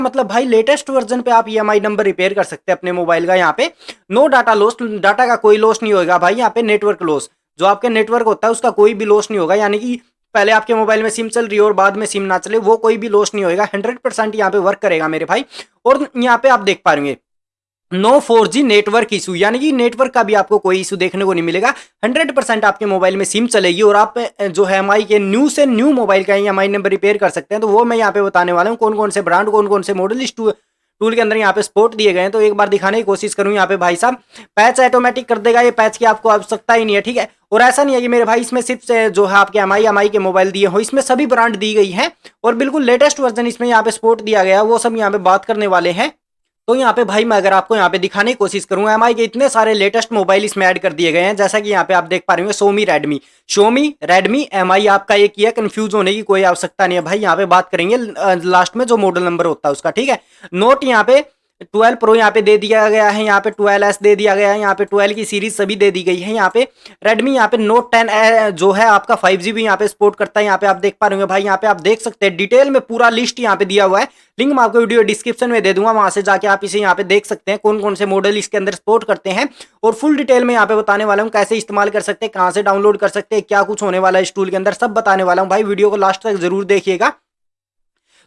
मतलब भाई latest version पे आप ईएमआई नंबर रिपेयर कर सकते हैं अपने मोबाइल का। यहाँ पे नो डाटा लॉस, डाटा का कोई लॉस नहीं होगा भाई। यहाँ पे नेटवर्क लॉस, जो आपके नेटवर्क होता है उसका कोई भी लॉस नहीं होगा, यानी कि पहले आपके मोबाइल में सिम चल रही हो और बाद में सिम ना चले, वो कोई भी लॉस नहीं होगा। 100% यहाँ पे वर्क करेगा मेरे भाई। और यहाँ पे आप देख पा रहे नो 4G नेटवर्क इशू, यानी कि नेटवर्क का भी आपको कोई इशू देखने को नहीं मिलेगा। 100% आपके मोबाइल में सिम चलेगी और आप जो है एमआई के न्यू से न्यू मोबाइल का एमआई नंबर रिपेयर कर सकते हैं। तो वो मैं यहाँ पे बताने वाला हूँ, कौन कौन से ब्रांड, कौन कौन से मॉडल इस टूल के अंदर यहाँ पे सपोर्ट दिए गए हैं। तो एक बार दिखाने की कोशिश करूँ यहाँ पे भाई साहब। पैच ऑटोमेटिक कर देगा, ये पैच की आपको आवश्यकता ही नहीं है, ठीक है। और ऐसा नहीं है कि मेरे भाई इसमें सिर्फ से जो है आपके एमआई के मोबाइल दिए हो, इसमें सभी ब्रांड दी गई है और बिल्कुल लेटेस्ट वर्जन इसमें यहाँ पे सपोर्ट दिया गया है, वो सब यहाँ पे बात करने वाले हैं। तो यहाँ पे भाई मैं अगर आपको यहाँ पे दिखाने की कोशिश करूँ, एमआई के इतने सारे लेटेस्ट मोबाइल इसमें ऐड कर दिए गए हैं, जैसा कि यहाँ पे आप देख पा रहे हो Xiaomi Redmi एमआई आपका एक ही है, कंफ्यूज होने की कोई आवश्यकता नहीं है भाई। यहाँ पे बात करेंगे लास्ट में जो मॉडल नंबर होता है उसका, ठीक है। नोट यहाँ पे 12 प्रो यहाँ पे दे दिया गया है, यहाँ पे 12S दे दिया गया है, यहाँ पे 12 की सीरीज सभी दे दी गई है। यहाँ पे Redmi यहाँ पे Note 10 जो है आपका 5G भी यहाँ पे सपोर्ट करता है। यहाँ पे आप देख पा रहे होंगे भाई, यहाँ पे आप देख सकते हैं डिटेल में पूरा लिस्ट यहाँ पे दिया हुआ है। लिंक मैं आपको वीडियो डिस्क्रिप्शन में दे दूंगा, वहां से जाके आप इसे यहाँ पे देख सकते हैं कौन कौन से मॉडल इसके अंदर सपोर्ट करते हैं। और फुल डिटेल में यहाँ पे बताने वाला हूँ कैसे इस्तेमाल कर सकते हैं, कहाँ से डाउनलोड कर सकते हैं, क्या कुछ होने वाला है इस टूल के अंदर, सब बताने वाला हूँ भाई। वीडियो को लास्ट तक जरूर देखिएगा।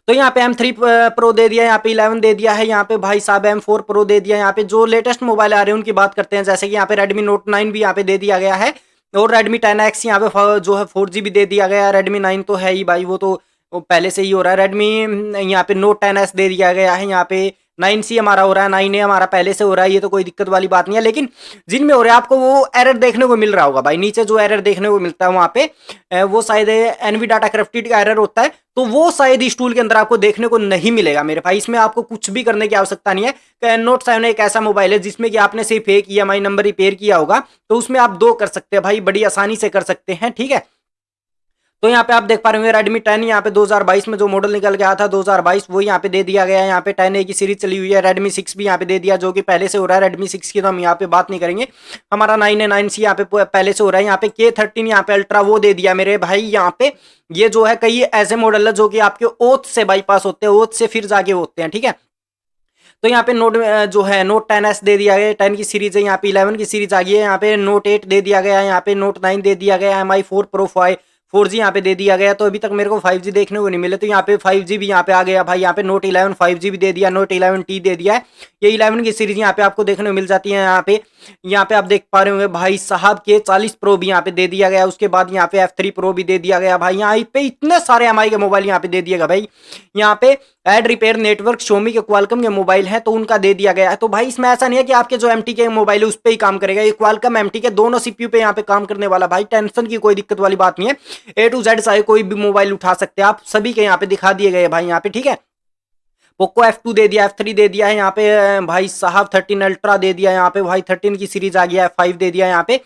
तो यहाँ पे M3 प्रो दे दिया, यहाँ पे 11 दे दिया है, यहाँ पे भाई साहब M4 प्रो दे दिया। यहाँ पे जो लेटेस्ट मोबाइल आ रहे हैं उनकी बात करते हैं, जैसे कि यहाँ पे Redmi Note 9 भी यहाँ पे दे दिया गया है और Redmi 10X यहाँ पे जो है 4G भी दे दिया गया है। Redmi 9 तो है ही भाई, वो तो पहले से ही हो रहा है। Redmi यहाँ पे Note 10S दे दिया गया है, यहाँ पे 9C हमारा हो रहा है, 9A हमारा पहले से हो रहा है, ये तो कोई दिक्कत वाली बात नहीं है। लेकिन जिनमें हो रहा है आपको वो एरर देखने को मिल रहा होगा भाई, नीचे जो एरर देखने को मिलता है वहाँ पे वो शायद एनवी डाटा करप्टेड का एरर होता है, तो वो शायद इस टूल के अंदर आपको देखने को नहीं मिलेगा मेरे भाई। इसमें आपको कुछ भी करने की आवश्यकता नहीं है। नोट 7 एक ऐसा मोबाइल है जिसमें कि आपने सिर्फ एक ईएमआई नंबर रिपेयर किया होगा, तो उसमें आप 2 कर सकते हैं भाई, बड़ी आसानी से कर सकते हैं, ठीक है। तो यहाँ पे आप देख पा रहे होंगे Redmi 10 यहाँ पे 2022 में जो मॉडल निकल गया था 2022, वो यहाँ पे दे दिया गया है। यहाँ पे 10A की सीरीज चली हुई है। Redmi 6 भी यहाँ पे दे दिया, जो कि पहले से हो रहा है। Redmi 6 की तो हम यहाँ पे बात नहीं करेंगे, हमारा 9A 9C यहाँ पे पहले से हो रहा है। यहाँ पे K13 यहाँ पे अल्ट्रा वो दे दिया मेरे भाई। यहाँ पे ये जो है कई ऐसे मॉडल है जो कि आपके ओथ से बाईपास होते हैं, ओथ से फिर जाके होते हैं, ठीक है। तो यहाँ पे नोट जो है Note 10S दे दिया गया, 10 की सीरीज है। यहाँ पे 11 की सीरीज आ गई है। यहाँ पे Note 8 दे दिया गया है, यहाँ पे Note 9 दे दिया गया है, MI 4 Pro 4G यहाँ पे दे दिया गया। तो अभी तक मेरे को 5G देखने को नहीं मिले, तो यहाँ पे 5G भी यहाँ पे आ गया भाई। यहाँ पे Note 11 5G भी दे दिया, Note 11T दे दिया है। ये 11 की सीरीज यहाँ पे आपको देखने को मिल जाती है। यहाँ पे आप देख पा रहे होंगे भाई साहब के 40 प्रो भी यहाँ पे दे दिया गया। उसके बाद यहाँ पे F3 प्रो भी दे दिया गया भाई। यहाँ पे इतने सारे एमआई के मोबाइल यहाँ पे दे दिएगा भाई। यहाँ पे एड रिपेयर नेटवर्क Xiaomi के क्वालकॉम के मोबाइल हैं, तो उनका दे दिया गया है। तो भाई इसमें ऐसा नहीं है कि आपके जो MT के मोबाइल है उस पर ही काम करेगा, ये क्वालकॉम MT के दोनों CPU पे यहाँ पे काम करने वाला भाई। टेंशन की कोई दिक्कत वाली बात नहीं है। A to Z चाहे कोई भी मोबाइल उठा सकते हैं आप, सभी के यहाँ पे दिखा दिए गए भाई यहाँ पे, ठीक है। पोको F2 दे दिया, F3 दे दिया है यहाँ पे भाई साहब, 13 अल्ट्रा दे दिया यहाँ पे भाई, 13 की सीरीज आ गया है, F5 दे दिया यहाँ पे,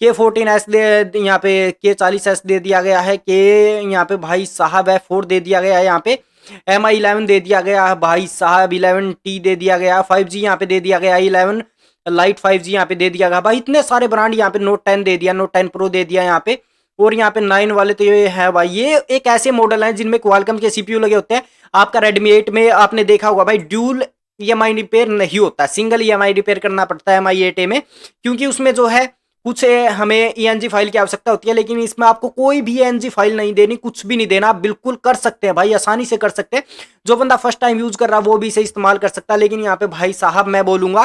K14S दे, यहाँ पे K40S दे दिया गया है, K यहाँ पे भाई साहब F4 दे दिया गया है, यहाँ पे MI 11 दे दिया गया है भाई साहब, 11T दे दिया गया, 5G यहाँ पे दे दिया गया, 11 लाइट 5G यहाँ पे दे दिया गया भाई। इतने सारे ब्रांड यहाँ पे Note 10 दे दिया, Note 10 Pro दे दिया यहाँ पे। और यहाँ पे 9 वाले तो ये है भाई, ये एक ऐसे मॉडल हैं जिनमें क्वालकॉम के CPU लगे होते हैं। आपका Redmi 8 में आपने देखा होगा भाई ड्यूल EMI रिपेयर नहीं होता, सिंगल EMI रिपेयर करना पड़ता है MI 8A में, क्योंकि उसमें जो है कुछ हमें ENG फाइल की आवश्यकता होती है। लेकिन इसमें आपको कोई भी ENG फाइल नहीं देनी, कुछ भी नहीं देना, आप बिल्कुल कर सकते हैं भाई, आसानी से कर सकते हैं। जो बंदा फर्स्ट टाइम यूज कर रहा है वो भी इसे इस्तेमाल कर सकता है। लेकिन यहाँ पे भाई साहब मैं बोलूंगा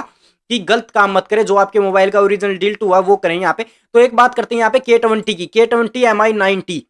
कि गलत काम मत करें, जो आपके मोबाइल का ओरिजिनल डिल्ट हुआ वो करें यहाँ पे। तो एक बात करते हैं यहाँ पे K20 की, K20 MI 9T।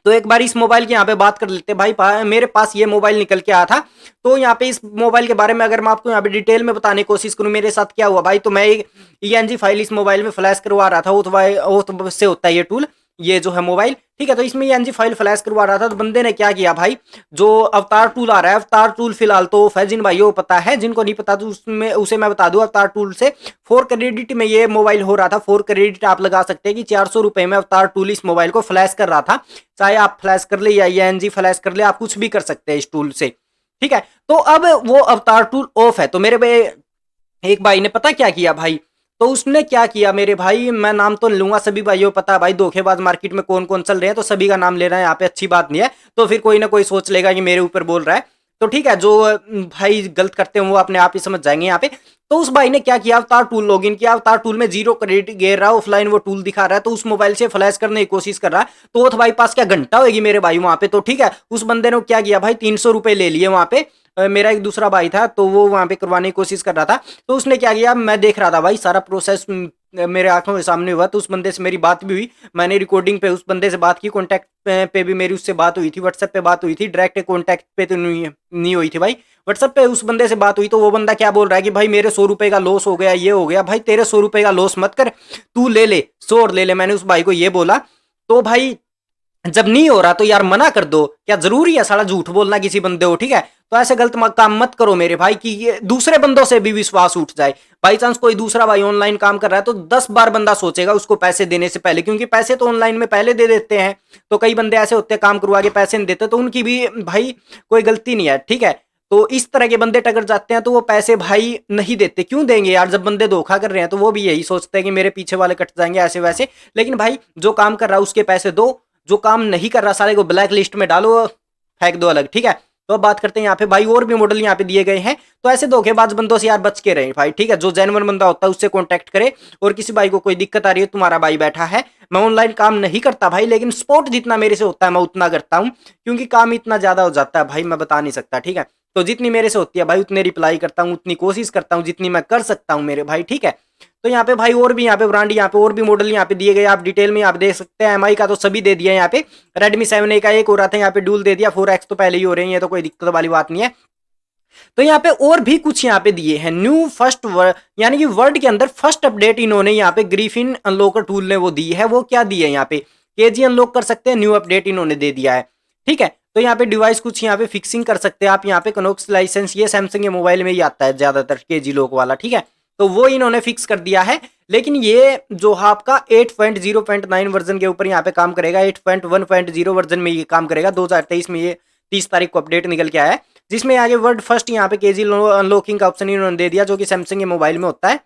तो एक बार इस मोबाइल की यहाँ पे बात कर लेते हैं भाई। मेरे पास ये मोबाइल निकल के आया था, तो यहाँ पे इस मोबाइल के बारे में अगर मैं आपको यहाँ पे डिटेल में बताने की कोशिश करूँ मेरे साथ क्या हुआ भाई, तो मैं एक ENG फाइल इस मोबाइल में फ्लैश करवा रहा था। वो से होता है ये टूल, ये जो है मोबाइल, ठीक है। तो इसमें ENG फाइल फ्लैश करवा रहा था, तो बंदे ने क्या किया भाई, जो अवतार टूल आ रहा है, अवतार टूल फिलहाल तो फैजिन भाइयों को पता है, जिनको नहीं पता तो उसमें उसे मैं बता दूं। अवतार टूल से 4 क्रेडिट में ये मोबाइल हो रहा था। 4 क्रेडिट आप लगा सकते हैं कि 400 रुपए में अवतार टूल इस मोबाइल को फ्लैश कर रहा था। चाहे आप फ्लैश कर ले या ENG फ्लैश कर ले, आप कुछ भी कर सकते हैं इस टूल से, ठीक है। तो अब वो अवतार टूल ऑफ है, तो मेरे एक भाई ने पता क्या किया भाई, तो उसने क्या किया मेरे भाई, मैं नाम तो लूंगा, सभी भाइयों को पता है भाई धोखेबाज मार्केट में कौन कौन चल रहे हैं, तो सभी का नाम लेना यहाँ पे अच्छी बात नहीं है, तो फिर कोई ना कोई सोच लेगा कि मेरे ऊपर बोल रहा है। तो ठीक है, जो भाई गलत करते हैं वो अपने आप ही समझ जाएंगे यहाँ पे। तो उस भाई ने क्या किया, अवतार टूल लॉगिन किया, अवतार टूल में 0 क्रेडिट गिर रहा है, ऑफलाइन वो टूल दिखा रहा है, तो उस मोबाइल से फ्लैश करने की कोशिश कर रहा है। तो वो भाई पास क्या घंटा होगी मेरे भाई वहां पे। तो ठीक है, उस बंदे ने क्या किया भाई, 300 रुपए ले लिए वहां पे। मेरा एक दूसरा भाई था, तो वो वहां पे करवाने की कोशिश कर रहा था। तो उसने क्या किया, मैं देख रहा था भाई सारा प्रोसेस मेरे आंखों के सामने हुआ। तो उस बंदे से मेरी बात भी हुई, मैंने रिकॉर्डिंग पे उस बंदे से बात की, कॉन्टैक्ट पे भी मेरी उससे बात हुई थी, व्हाट्सएप पे बात हुई थी, डायरेक्ट कॉन्टैक्ट पे तो नहीं हुई थी भाई, व्हाट्सएप पे उस बंदे से बात हुई। तो वो बंदा क्या बोल रहा है कि भाई मेरे 100 रुपए का लॉस हो गया, ये हो गया। भाई तेरे 100 रुपए का लॉस मत कर, तू ले ले 100 और ले ले, मैंने उस भाई को ये बोला। तो भाई जब नहीं हो रहा तो यार मना कर दो, क्या जरूरी है साला झूठ बोलना किसी बंदे को, ठीक है। तो ऐसे गलत काम मत करो मेरे भाई कि ये दूसरे बंदों से भी विश्वास उठ जाए। बाई चांस कोई दूसरा भाई ऑनलाइन काम कर रहा है तो 10 बार बंदा सोचेगा उसको पैसे देने से पहले, क्योंकि पैसे तो ऑनलाइन में पहले दे देते हैं। तो कई बंदे ऐसे होते हैं काम करवा के पैसे नहीं देते, तो उनकी भी भाई कोई गलती नहीं है, ठीक है। तो इस तरह के बंदे टकर जाते हैं तो वो पैसे भाई नहीं देते, क्यों देंगे यार। जब बंदे धोखा कर रहे हैं तो वो भी यही सोचते हैं कि मेरे पीछे वाले कट जाएंगे ऐसे वैसे। लेकिन भाई जो काम कर रहा है उसके पैसे दो, जो काम नहीं कर रहा साले को ब्लैक लिस्ट में डालो, फेंक दो अलग, ठीक है। तो अब बात करते हैं यहाँ पे भाई, और भी मॉडल यहाँ पे दिए गए हैं। तो ऐसे धोखेबाज बंदों से यार बच के रहे भाई, ठीक है। जो जेन्युइन बंदा होता है उससे कांटेक्ट करे। और किसी भाई को कोई दिक्कत आ रही है, तुम्हारा भाई बैठा है, मैं ऑनलाइन काम नहीं करता भाई, लेकिन सपोर्ट जितना मेरे से होता है मैं उतना करता हूँ, क्योंकि काम इतना ज्यादा हो जाता है भाई, मैं बता नहीं सकता, ठीक है। तो जितनी मेरे से होती है भाई उतने रिप्लाई करता हूँ, उतनी कोशिश करता हूँ जितनी मैं कर सकता हूँ मेरे भाई, ठीक है। तो यहाँ पे भाई और भी यहाँ पे ब्रांड, यहाँ पे और भी मॉडल यहाँ पे दिए गए, आप डिटेल में आप देख सकते हैं। एमआई का तो सभी दे दिया यहाँ पे, रेडमी 7A का एक हो रहा था, यहाँ पे डूल दे दिया, 4X तो पहले ही हो रहे हैं, ये तो कोई दिक्कत वाली बात नहीं है। तो यहाँ पे और भी कुछ यहाँ पे दिए हैं न्यू फर्स्ट यानी कि वर्ड के अंदर फर्स्ट अपडेट इन्होंने यहाँ पे ग्रिफिन अनलॉकर टूल ने वो दी है। वो क्या दी है यहाँ पे, केजी अनलॉक कर सकते हैं, न्यू अपडेट इन्होंने दे दिया है, ठीक है। तो यहाँ पे डिवाइस कुछ यहाँ पे फिक्सिंग कर सकते हैं आप, यहाँ पे कनोक्स लाइसेंस, ये सैमसंग के मोबाइल में ही आता है ज्यादातर केजी लॉक वाला, ठीक है। तो वो इन्होंने फिक्स कर दिया है। लेकिन ये जो आपका 8.0.9 वर्जन के ऊपर यहाँ पे काम करेगा, 8.1.0 वर्जन में ये काम करेगा। 2023 में ये 30 तारीख को अपडेट निकल के आया है, जिसमें आगे वर्ड फर्स्ट यहाँ पे केजी अनलॉकिंग का ऑप्शन इन्होंने दे दिया, जो कि सैमसंग के मोबाइल में होता है।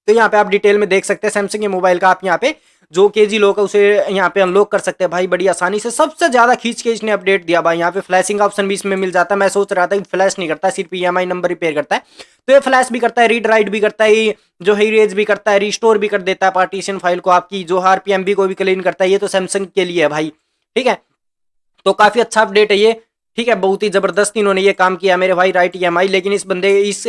तो यहाँ पे आप डिटेल में देख सकते हैं सैमसंग के मोबाइल का, आप यहाँ पे जो केजी लॉक है उसे यहाँ पे अनलॉक कर सकते हैं भाई बड़ी आसानी से। सबसे ज्यादा खींच के इसने अपडेट दिया भाई, यहाँ पे फ्लैशिंग का ऑप्शन भी इसमें मिल जाता है। मैं सोच रहा था कि फ्लैश नहीं करता, सिर्फ ईएमआई नंबर रिपेयर करता है, तो ये फ्लैश भी करता है, रीड राइट भी करता है, जो है इरेज भी करता है, रिस्टोर भी कर देता है पार्टीशन फाइल को आपकी, जो आरपीएमबी को भी क्लीन करता है। ये तो सैमसंग के लिए है भाई, ठीक है। तो काफी अच्छा अपडेट है ये, ठीक है। बहुत ही जबरदस्त इन्होंने ये काम किया मेरे भाई, राइट ईएमआई। लेकिन इस बंदे इस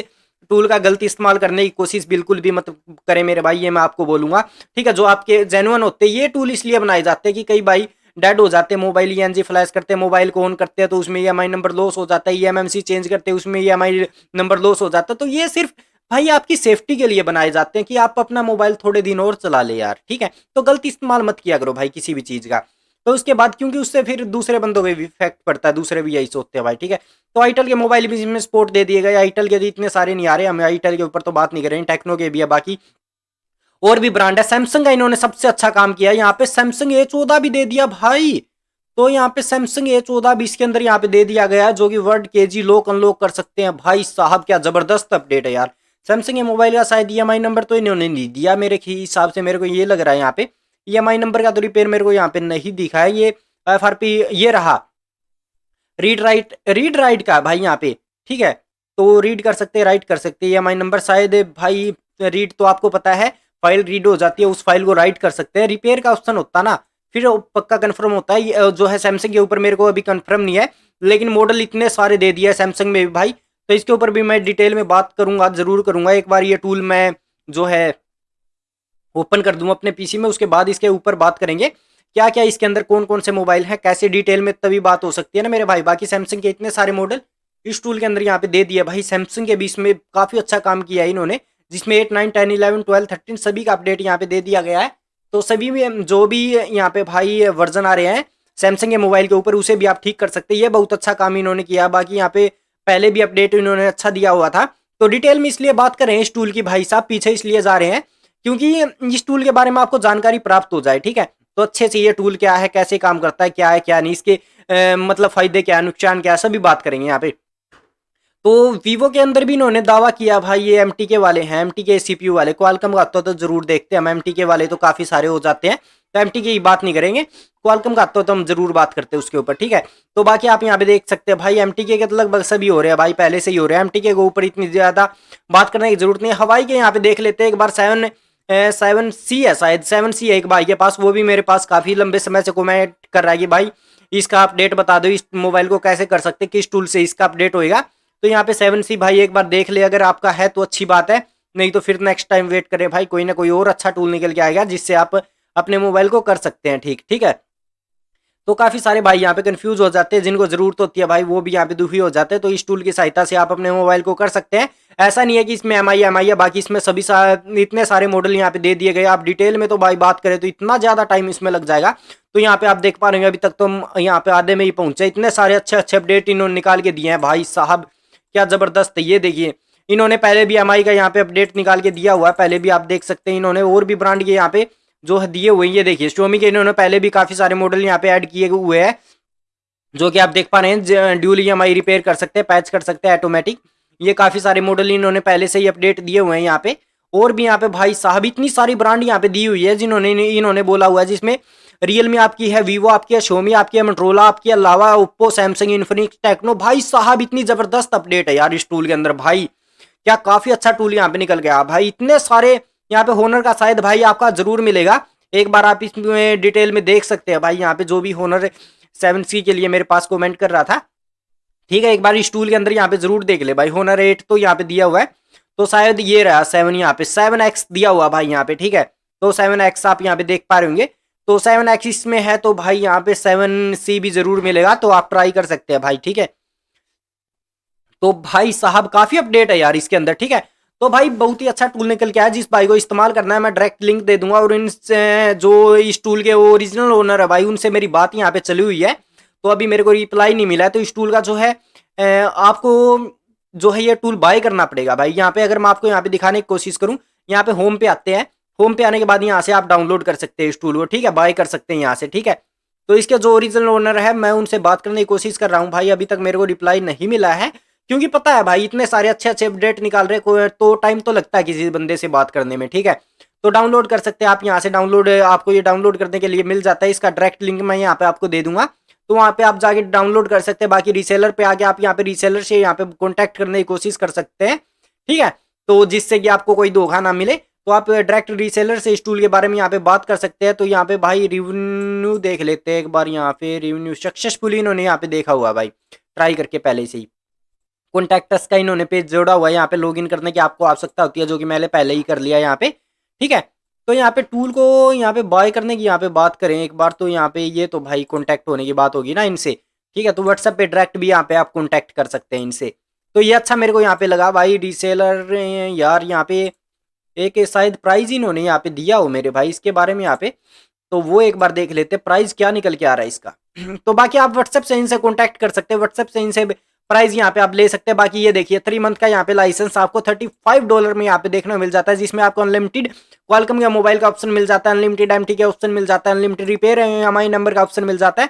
टूल का गलत इस्तेमाल करने की कोशिश बिल्कुल भी मत करें मेरे भाई, ये मैं आपको बोलूंगा, ठीक है। जो आपके जेन्युइन होते हैं ये टूल इसलिए बनाए जाते हैं कि कई भाई डेड हो जाते हैं मोबाइल, ईएनजी फ्लैश करते हैं, मोबाइल को ऑन करते हैं तो उसमें ईएमआई नंबर लॉस हो जाता है, ईएमएमसी चेंज करते हैं उसमें ईएमआई नंबर लॉस हो जाता है। तो ये सिर्फ भाई आपकी सेफ्टी के लिए बनाए जाते हैं कि आप अपना मोबाइल थोड़े दिन और चला ले यार, ठीक है। तो गलत इस्तेमाल मत किया करो भाई किसी भी चीज का। तो उसके बाद क्योंकि उससे फिर दूसरे बंदों पे भी इफेक्ट पड़ता है, दूसरे भी यही सोचते हैं भाई, ठीक है। तो आईटेल के मोबाइल भी इसमें सपोर्ट दे दिए गए। आईटेल के इतने सारे नहीं आ रहे, हम आईटेल के ऊपर तो बात नहीं कर रहे हैं, टेक्नो के भी है, बाकी और भी ब्रांड है। सैमसंग का इन्होंने सबसे अच्छा काम किया है, यहाँ पे सैमसंग A14 भी दे दिया भाई। तो यहाँ पे सैमसंग A14 भी इसके अंदर यहाँ पे दे दिया गया है, जो कि वर्ड केजी लॉक अनलॉक कर सकते हैं भाई साहब। क्या जबरदस्त अपडेट है यार। सैमसंग के मोबाइल का शायद ईएमआई नंबर तो इन्होंने नहीं दिया मेरे हिसाब से, मेरे को ये लग रहा है यहाँ पे ईएमआई नंबर का तो रिपेयर मेरे को यहाँ पे नहीं दिखा है। ये एफआरपी ये रहा, रीड राइट का भाई यहाँ पे, ठीक है। तो रीड कर सकते हैं, राइट कर सकते हैं, ईएमआई नंबर शायद भाई। रीड तो आपको पता है फाइल रीड हो जाती है, उस फाइल को राइट कर सकते हैं। रिपेयर का ऑप्शन होता ना फिर पक्का कंफर्म होता है, जो है सैमसंग के ऊपर मेरे को अभी कंफर्म नहीं है, लेकिन मॉडल इतने सारे दे दिया है सैमसंग में भी भाई। तो इसके ऊपर भी मैं डिटेल में बात करूंगा, जरूर करूंगा। एक बार ये टूल मैं जो है ओपन कर दूं अपने पीसी में, उसके बाद इसके ऊपर बात करेंगे क्या क्या इसके अंदर कौन कौन से मोबाइल हैं, कैसे डिटेल में, तभी बात हो सकती है ना मेरे भाई। बाकी सैमसंग के इतने सारे मॉडल इस टूल के अंदर यहाँ पे दे दिए भाई। सैमसंग के बीच में काफी अच्छा काम किया है इन्होंने, जिसमें 8, 9, 10, 11, 12, 13 सभी का अपडेट यहाँ पे दे दिया गया है। तो सभी में जो भी यहाँ पे भाई वर्जन आ रहे हैं सैमसंग के मोबाइल के ऊपर, उसे भी आप ठीक कर सकते हैं। ये बहुत अच्छा काम इन्होंने किया। बाकी यहाँ पे पहले भी अपडेट इन्होंने अच्छा दिया हुआ था। तो डिटेल में इसलिए बात कर रहे हैं इस टूल की भाई साहब, पीछे इसलिए जा रहे हैं क्योंकि इस टूल के बारे में आपको जानकारी प्राप्त हो जाए, ठीक है। तो अच्छे से ये टूल क्या है, कैसे काम करता है, क्या है क्या नहीं, इसके मतलब फायदे क्या है, नुकसान क्या है, सभी बात करेंगे यहाँ पे। तो वीवो के अंदर भी इन्होंने दावा किया भाई ये एमटीके वाले हैं, एमटीके सीपीयू वाले। क्वालकॉम का आता तो जरूर देखते हैं हम, एमटीके वाले तो काफी सारे हो जाते हैं, तो एमटीके की बात नहीं करेंगे, क्वालकॉम का आता तो हम जरूर बात करते हैं उसके ऊपर, ठीक है। तो बाकी आप यहाँ पे देख सकते हैं भाई एमटीके के तो लगभग सभी हो रहे हैं भाई, पहले से ही हो रहे हैं, एमटीके के ऊपर इतनी ज्यादा बात करने की जरूरत नहीं है। हवाई के यहाँ पे देख लेते हैं एक बार, 7C है शायद, 7C है एक भाई के पास, वो भी मेरे पास काफी लंबे समय से कमेंट कर रहा है कि भाई इसका अपडेट बता दो, इस मोबाइल को कैसे कर सकते, किस टूल से इसका अपडेट होएगा। तो यहाँ पे 7C भाई एक बार देख ले, अगर आपका है तो अच्छी बात है, नहीं तो फिर नेक्स्ट टाइम वेट करें भाई, कोई ना कोई और अच्छा टूल निकल के आएगा जिससे आप अपने मोबाइल को कर सकते हैं ठीक, ठीक है। तो काफी सारे भाई यहाँ पे कंफ्यूज हो जाते हैं, जिनको जरूरत होती है भाई वो भी यहाँ पे दुखी हो जाते हैं। तो इस टूल की सहायता से आप अपने मोबाइल को कर सकते हैं। ऐसा नहीं है कि इसमें एमआई है, बाकी इसमें सभी इतने सारे मॉडल यहाँ पे दे दिए गए। आप डिटेल में तो भाई बात करें तो इतना ज्यादा टाइम इसमें लग जाएगा। तो यहाँ पे आप देख पा रहे हैं अभी तक तो हम यहाँ पे आधे में ही पहुंचे, इतने सारे अच्छे अच्छे अपडेट इन्होंने निकाल के दिए हैं भाई साहब, क्या जबरदस्त है। ये देखिए इन्होंने पहले भी एमआई का यहाँ पे अपडेट निकाल के दिया हुआ है, पहले भी आप देख सकते हैं इन्होंने और भी ब्रांड के यहाँ पे जो दिए हुए हैं। ये देखिए Xiaomi के इन्होंने पहले भी काफी सारे मॉडल यहाँ पे ऐड किए हुए हैं, जो कि आप देख पा रहे हैं। ड्यूल ईएमआई रिपेयर कर सकते हैं, पैच कर सकते हैं ऑटोमेटिक, ये काफी सारे मॉडल इन्होंने पहले से ही अपडेट दिए हुए हैं यहाँ पे। और भी यहाँ पे भाई साहब इतनी सारी ब्रांड यहाँ पे दी हुई है जिन्होंने इन्होंने बोला हुआ है, जिसमें रियलमी आपकी है, वीवो आपकी है, Xiaomi आपकी है, मोटरोला आपकी है, लावा, ओप्पो, सैमसंग, इन्फिनिक्स, टेक्नो। भाई साहब इतनी जबरदस्त अपडेट है यार इस टूल के अंदर भाई, क्या काफी अच्छा टूल यहाँ पे निकल गया भाई। इतने सारे यहाँ पे होनर का शायद भाई आपका जरूर मिलेगा, एक बार आप इसमें डिटेल में देख सकते हैं भाई। यहाँ पे जो भी होनर 7C के लिए मेरे पास कमेंट कर रहा था, ठीक है, एक बार इस टूल के अंदर यहाँ पे जरूर देख ले भाई। होनर 8 तो यहाँ पे दिया हुआ है, तो शायद ये रहा 7, यहाँ पे 7X दिया हुआ भाई यहाँ पे, ठीक है। तो 7X आप यहाँ पे देख पा रहे होंगे, तो 7X इसमें है, तो भाई यहाँ पे 7C भी जरूर मिलेगा, तो आप ट्राई कर सकते हैं भाई, ठीक है। तो भाई साहब काफी अपडेट है यार इसके अंदर, ठीक है। तो भाई बहुत ही अच्छा टूल निकल के आया, जिस भाई को इस्तेमाल करना है मैं डायरेक्ट लिंक दे दूंगा, और इन जो इस टूल के ओरिजिनल ओनर है भाई उनसे मेरी बात यहाँ पे चली हुई है, तो अभी मेरे को रिप्लाई नहीं मिला है। तो इस टूल का जो है आपको जो है ये टूल बाय करना पड़ेगा भाई। यहाँ पे अगर मैं आपको यहाँ पे दिखाने की कोशिश करूँ, यहाँ पे होम पे आते हैं, होम पे आने के बाद यहाँ से आप डाउनलोड कर सकते हैं इस टूल को, ठीक है, बाय कर सकते हैं यहाँ से, ठीक है। तो इसके जो ओरिजिनल ओनर है मैं उनसे बात करने की कोशिश कर रहा हूँ भाई, अभी तक मेरे को रिप्लाई नहीं मिला है, क्योंकि पता है भाई इतने सारे अच्छे अच्छे अपडेट निकाल रहे, तो टाइम तो लगता है किसी बंदे से बात करने में, ठीक है। तो डाउनलोड कर सकते हैं आप यहाँ से, डाउनलोड आपको ये डाउनलोड करने के लिए मिल जाता है, इसका डायरेक्ट लिंक मैं यहाँ पे आपको दे दूंगा, तो वहाँ पे आप जाके डाउनलोड कर सकते हैं। बाकी रीसेलर पे आके आप यहाँ पे रीसेलर से यहाँ पे कॉन्टैक्ट करने की कोशिश कर सकते हैं, ठीक है, तो जिससे कि आपको कोई धोखा ना मिले। तो आप डायरेक्ट रीसेलर से इस टूल के बारे में यहाँ पे बात कर सकते हैं। तो यहाँ पे भाई रिव्यू देख लेते हैं एक बार, यहाँ पे रिव्यू सक्सेसफुली इन्होंने यहाँ पे देखा हुआ भाई, ट्राई करके पहले से ही। कॉन्टैक्टस का इन्होंने पेज जोड़ा हुआ है, यहाँ पे लॉगिन करने की आपको आवश्यकता होती है, जो कि मैंने पहले ही कर लिया यहाँ पे, ठीक है। तो यहाँ पे टूल को यहाँ पे बाय करने की यहाँ पे बात करें एक बार, तो यहाँ पे ये तो भाई कॉन्टैक्ट होने की बात होगी ना इनसे, ठीक है। तो व्हाट्सएप पे डायरेक्ट भी यहाँ पे आप कॉन्टैक्ट कर सकते हैं इनसे। तो ये अच्छा मेरे को यहाँ पे लगा भाई, रीसेलर यार यहाँ पे एक शायद प्राइस इन्होंने यहाँ पे दिया हो मेरे भाई इसके बारे में यहाँ पे, तो वो एक बार देख लेते प्राइस क्या निकल के आ रहा है इसका। तो बाकी आप व्हाट्सएप से इनसे कॉन्टैक्ट कर सकते हैं, व्हाट्सएप से इनसे प्राइस यहाँ पे आप ले सकते हैं। बाकी ये देखिए 3 मंथ का यहाँ पे लाइसेंस आपको $35 में यहाँ पे देखने को मिल जाता है, जिसमें आपको अनलिमिटेड क्वालकॉम का मोबाइल का ऑप्शन मिल जाता है, अनलिमिटेड एमटी का ऑप्शन मिल जाता है, अनलिमिटेड रिपेयर EMI नंबर का ऑप्शन मिल जाता है,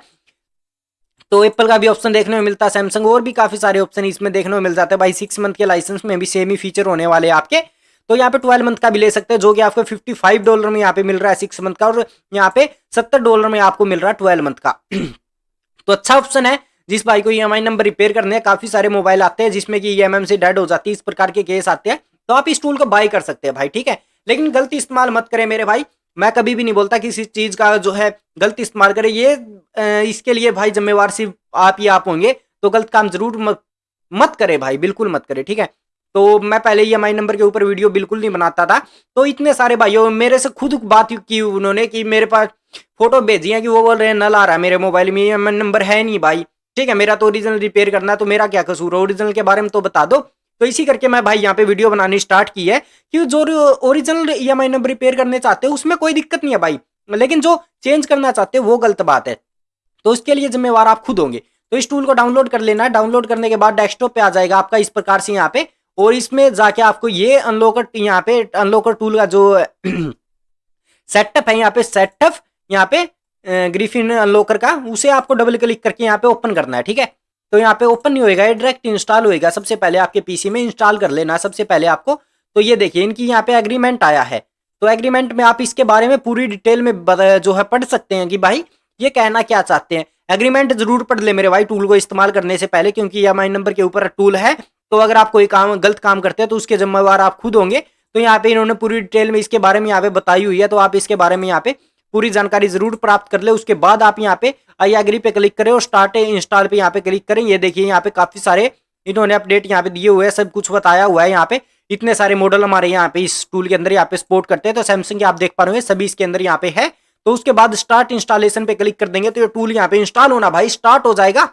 तो एप्पल का भी ऑप्शन देखने में मिलता है, सैमसंग, और भी काफी सारे ऑप्शन इसमें देखने को मिल जाते हैं भाई। 6 मंथ के लाइसेंस में भी सेम ही फीचर होने वाले हैं आपके। तो यहाँ पे 12 मंथ का भी ले सकते हैं, जो कि आपको $55 में यहाँ पे मिल रहा है 6 मंथ का, और यहाँ पे $70 में आपको मिल रहा है 12 मंथ का। तो अच्छा ऑप्शन है, जिस भाई को EMI नंबर रिपेयर करने हैं, काफी सारे मोबाइल आते हैं जिसमें कि EMI से डेड हो जाती है, इस प्रकार के केस आते हैं, तो आप इस टूल को बाय कर सकते हैं भाई, ठीक है। लेकिन गलत इस्तेमाल मत करें मेरे भाई, मैं कभी भी नहीं बोलता किसी चीज का जो है गलत इस्तेमाल करें, ये इसके लिए भाई जिम्मेवार सिर्फ आप ही आप होंगे, तो गलत काम जरूर मत करें भाई, बिल्कुल मत करें, ठीक है। तो मैं पहले EMI नंबर के ऊपर वीडियो बिल्कुल नहीं बनाता था, तो इतने सारे भाइयों मेरे से खुद बात की उन्होंने कि मेरे पास फोटो भेजी है कि वो बोल रहे हैं नल आ रहा है मेरे मोबाइल में, EMI नंबर है नहीं भाई, ठीक है, मेरा तो ओरिजिनल रिपेयर करना है, तो मेरा क्या कसूर है, ओरिजिनल के बारे में तो बता दो। तो इसी करके मैं भाई यहाँ पे वीडियो बनानी स्टार्ट की है, कि जो ओरिजिनल EMI नंबर रिपेयर करने चाहते हैं उसमें कोई दिक्कत नहीं है भाई, लेकिन जो चेंज करना चाहते हैं वो गलत बात है, तो इसके लिए जिम्मेवार आप खुद होंगे। तो इस टूल को डाउनलोड कर लेना है, डाउनलोड करने के बाद डेस्कटॉप पे आ जाएगा आपका इस प्रकार से यहाँ पे, और इसमें जाके आपको ये अनलॉकर यहाँ पे अनलॉकर टूल का जो सेटअप है यहाँ पे, सेटअप यहाँ पे ग्रिफिन अनलॉकर का, उसे आपको डबल क्लिक करके यहाँ पे ओपन करना है, ठीक है। तो यहाँ पे ओपन नहीं होएगा, ये डायरेक्ट इंस्टॉल होएगा। सबसे पहले आपके पीसी में इंस्टॉल कर लेना सबसे पहले आपको। तो ये देखिए इनकी यहाँ पे एग्रीमेंट आया है। तो एग्रीमेंट में आप इसके बारे में पूरी डिटेल में जो है पढ़ सकते हैं कि भाई ये कहना क्या चाहते हैं। एग्रीमेंट जरूर पढ़ ले मेरे भाई टूल को इस्तेमाल करने से पहले, क्योंकि ये EMI नंबर के ऊपर टूल है। तो अगर आप कोई काम गलत काम करते हैं तो उसके जिम्मेवार आप खुद होंगे। तो यहाँ पे इन्होंने पूरी डिटेल में इसके बारे में यहाँ पे बताई हुई है। तो आप इसके बारे में यहाँ पे पूरी जानकारी जरूर प्राप्त कर ले। उसके बाद आप यहाँ पे आई एग्री पे क्लिक करें और स्टार्ट इंस्टॉल पे यहाँ पे क्लिक करें। ये देखिए यहाँ पे काफी सारे इन्होंने अपडेट यहाँ पे दिए हुए हैं, सब कुछ बताया हुआ है। यहाँ पे इतने सारे मॉडल हमारे यहाँ पे इस टूल के अंदर यहाँ पे सपोर्ट करते हैं। तो सैमसंग के आप देख पा रहे हैं सभी इसके अंदर यहाँ पे है। तो उसके बाद स्टार्ट इंस्टॉलेशन पे क्लिक कर देंगे तो ये टूल यहाँ पे इंस्टॉल होना भाई स्टार्ट हो जाएगा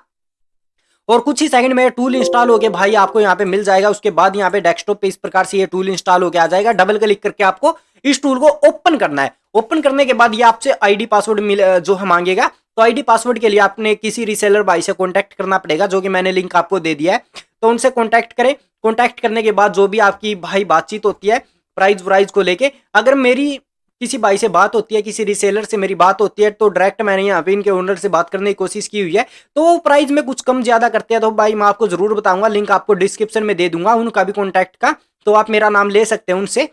और कुछ ही सेकंड में टूल इंस्टॉल होके भाई आपको यहाँ पे मिल जाएगा। उसके बाद यहाँ पे डेस्कटॉप पे इस प्रकार से ये टूल इंस्टॉल होके आ जाएगा। डबल क्लिक करके आपको इस टूल को ओपन करना है। ओपन करने के बाद ये आपसे आईडी पासवर्ड जो है मांगेगा। तो आईडी पासवर्ड के लिए आपने किसी रीसेलर भाई से कॉन्टैक्ट करना पड़ेगा, जो कि मैंने लिंक आपको दे दिया है। तो उनसे कॉन्टैक्ट करें। कॉन्टैक्ट करने के बाद जो भी आपकी भाई बातचीत होती है प्राइस व्राइज को लेके, अगर मेरी किसी भाई से बात होती है, किसी रीसेलर से मेरी बात होती है, तो डायरेक्ट मैंने यहाँ पे इनके ओनर से बात करने की कोशिश की हुई है। तो वो प्राइस में कुछ कम ज्यादा करते हैं तो भाई मैं आपको जरूर बताऊंगा, लिंक आपको डिस्क्रिप्शन में दे दूंगा उनका भी कॉन्टैक्ट का। तो आप मेरा नाम ले सकते हैं उनसे।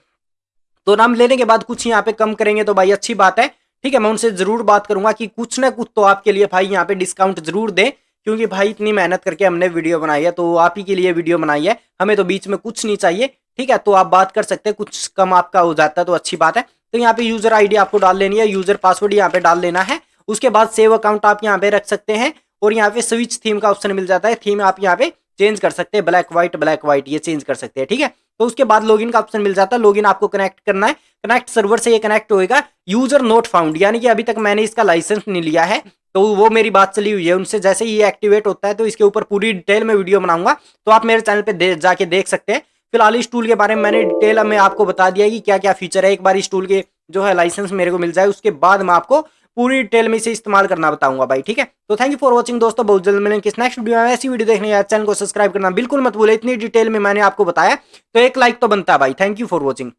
तो नाम लेने के बाद कुछ यहाँ पे कम करेंगे तो भाई अच्छी बात है। ठीक है, मैं उनसे जरूर बात करूंगा कि कुछ ना कुछ तो आपके लिए भाई यहाँ पे डिस्काउंट जरूर दे, क्योंकि भाई इतनी मेहनत करके हमने वीडियो बनाई है, तो आप ही के लिए वीडियो बनाई है, हमें तो बीच में कुछ नहीं चाहिए। ठीक है, तो आप बात कर सकते हैं, कुछ कम आपका हो जाता है तो अच्छी बात है। तो यहाँ पे यूजर आईडी आपको डाल लेनी है, यूजर पासवर्ड यहाँ पे डाल लेना है। उसके बाद सेव अकाउंट आप यहाँ पे रख सकते हैं और यहाँ पे स्विच थीम का ऑप्शन मिल जाता है। थीम आप यहाँ पे चेंज कर सकते हैं, ब्लैक व्हाइट ये चेंज कर सकते हैं। ठीक है, तो उसके बाद लॉगिन का ऑप्शन मिल जाता है। लॉगिन आपको कनेक्ट करना है, कनेक्ट सर्वर से ये कनेक्ट होएगा। यूजर नोट फाउंड, यानी कि अभी तक मैंने इसका लाइसेंस नहीं लिया है, तो वो मेरी बात चली हुई है उनसे। जैसे ही ये एक्टिवेट होता है तो इसके ऊपर पूरी डिटेल में वीडियो बनाऊंगा, तो आप मेरे चैनल पे जाके देख सकते हैं। फिलहाल इस टूल के बारे में मैंने डिटेल में आपको बता दिया कि क्या क्या फीचर है। एक बार इस टूल के जो है लाइसेंस मेरे को मिल जाए, उसके बाद मैं आपको पूरी डिटेल में इसे इस्तेमाल करना बताऊंगा भाई। ठीक है, तो थैंक यू फॉर वॉचिंग दोस्तों, बहुत जल्द मिलेंगे किस नेक्स्ट वीडियो में। ऐसी वीडियो देखने के बाद चैनल को सब्सक्राइब करना बिल्कुल मत भूले, इतनी डिटेल में मैंने आपको बताया तो एक लाइक तो बनता है भाई। Thank you for watching.